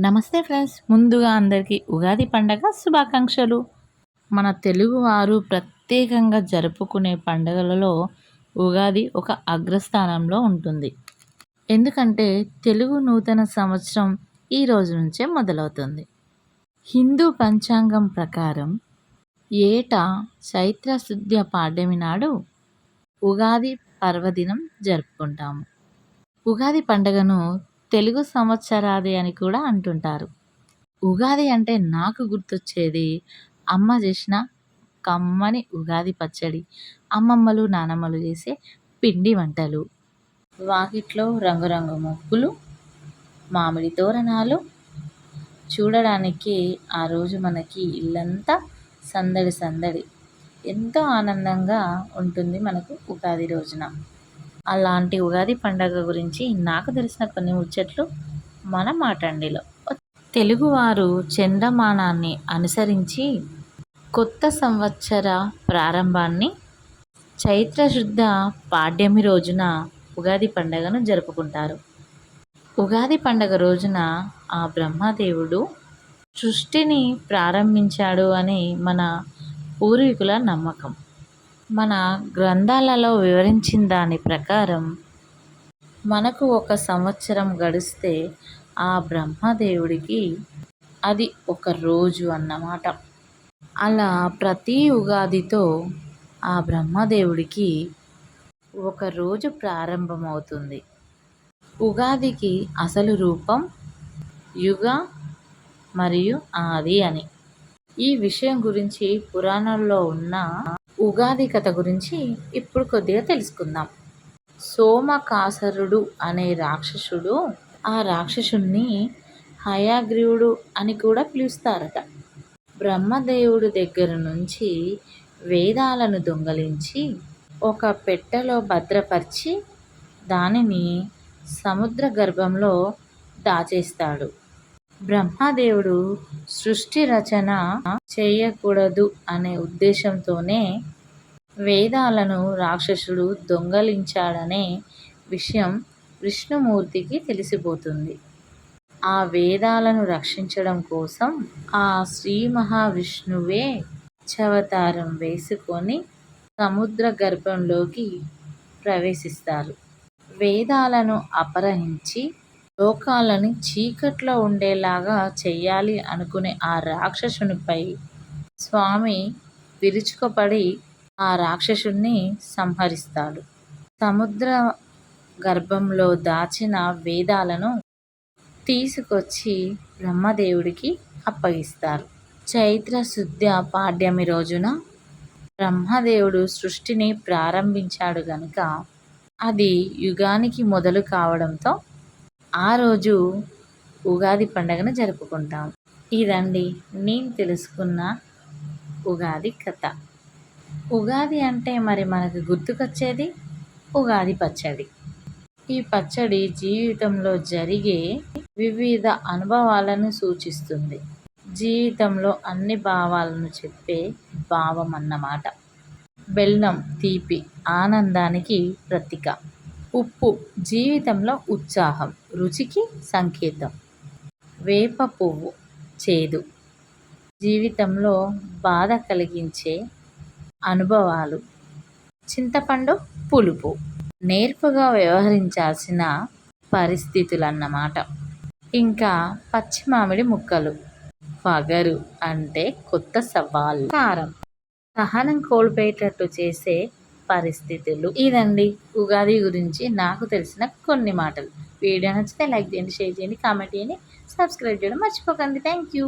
నమస్తే ఫ్రెండ్స్, ముందుగా అందరికీ ఉగాది పండగ శుభాకాంక్షలు. మన తెలుగువారు ప్రత్యేకంగా జరుపుకునే పండుగలలో ఉగాది ఒక అగ్రస్థానంలో ఉంటుంది. ఎందుకంటే తెలుగు నూతన సంవత్సరం ఈ రోజు నుంచే మొదలవుతుంది. హిందూ పంచాంగం ప్రకారం ఏటా చైత్ర శుద్ధ పాడ్యమి నాడు ఉగాది పర్వదినం జరుపుకుంటాము. ఉగాది పండుగను తెలుగు సంవత్సరాది అని కూడా అంటుంటారు. ఉగాది అంటే నాకు గుర్తొచ్చేది అమ్మ చేసిన కమ్మని ఉగాది పచ్చడి, అమ్మమ్మలు నానమ్మలు చేసే పిండి వంటలు, వాకిట్లో రంగురంగు ముగ్గులు, మామిడి తోరణాలు. చూడడానికి ఆ రోజు మనకి ఇల్లంతా సందడి సందడి, ఎంతో ఆనందంగా ఉంటుంది మనకు ఉగాది రోజున. అలాంటి ఉగాది పండగ గురించి నాకు తెలిసిన కొన్ని ముచ్చట్లు మన మాటండిలో. తెలుగువారు చంద్రమానాన్ని అనుసరించి కొత్త సంవత్సర ప్రారంభాన్ని చైత్రశుద్ధ పాడ్యమి రోజున ఉగాది పండగను జరుపుకుంటారు. ఉగాది పండగ రోజున ఆ బ్రహ్మదేవుడు సృష్టిని ప్రారంభించాడు అని మన పూర్వీకుల నమ్మకం. మన గ్రంథాలలో వివరించిన దాని ప్రకారం మనకు ఒక సంవత్సరం గడిస్తే ఆ బ్రహ్మదేవుడికి అది ఒక రోజు అన్నమాట. అలా ప్రతి ఉగాదితో ఆ బ్రహ్మదేవుడికి ఒక రోజు ప్రారంభమవుతుంది. ఉగాదికి అసలు రూపం యుగ మరియు ఆది అని. ఈ విషయం గురించి పురాణాల్లో ఉన్న ఉగాది కథ గురించి ఇప్పుడు కొద్దిగా తెలుసుకుందాం. సోమకాసురుడు అనే రాక్షసుడు, ఆ రాక్షసుణ్ణి హయగ్రీవుడు అని కూడా పిలుస్తారట. బ్రహ్మదేవుడి దగ్గర నుంచి వేదాలను దొంగలించి ఒక పెట్టెలో భద్రపరిచి దానిని సముద్ర గర్భంలో దాచేస్తాడు. బ్రహ్మదేవుడు సృష్టి రచన చేయకూడదు అనే ఉద్దేశంతోనే వేదాలను రాక్షసుడు దొంగలించాడనే విషయం విష్ణుమూర్తికి తెలిసిపోతుంది. ఆ వేదాలను రక్షించడం కోసం ఆ శ్రీ మహావిష్ణువే మత్స్యావతారం వేసుకొని సముద్ర గర్భంలోకి ప్రవేశిస్తారు. వేదాలను అపహరించి లోకాలని చీకట్లో ఉండేలాగా చెయ్యాలి అనుకునే ఆ రాక్షసునిపై స్వామి విరుచుకుపడి ఆ రాక్షసుని సంహరిస్తాడు. సముద్ర గర్భంలో దాచిన వేదాలను తీసుకొచ్చి బ్రహ్మదేవుడికి అప్పగిస్తారు. చైత్ర శుద్ధ పాడ్యమి రోజున బ్రహ్మదేవుడు సృష్టిని ప్రారంభించాడు గనుక అది యుగానికి మొదలు కావడంతో ఆ రోజు ఉగాది పండుగను జరుపుకుంటాం. ఇదండి నేను తెలుసుకున్న ఉగాది కథ. ఉగాది అంటే మరి మనకు గుర్తుకొచ్చేది ఉగాది పచ్చడి. ఈ పచ్చడి జీవితంలో జరిగే వివిధ అనుభవాలను సూచిస్తుంది. జీవితంలో అన్ని భావాలను చెప్పే భావం అన్నమాట. బెల్లం తీపి, ఆనందానికి ప్రతీక. ఉప్పు జీవితంలో ఉత్సాహం, రుచికి సంకేతం. వేప పువ్వు చేదు, జీవితంలో బాధ కలిగించే అనుభవాలు. చింతపండు పులుపు, నేర్పుగా వ్యవహరించాల్సిన పరిస్థితులన్నమాట. ఇంకా పచ్చి మామిడి ముక్కలు, పగరు అంటే కొత్త సవాల్. కారం, సహనం కోల్పోయేటట్టు చేసే పరిస్థితులు. ఇదండి ఉగాది గురించి నాకు తెలిసిన కొన్ని మాటలు. వీడియో నచ్చితే లైక్ చేయండి, షేర్ చేయండి, కామెంట్ చేయండి, సబ్స్క్రైబ్ చేయడం మర్చిపోకండి. Thank you.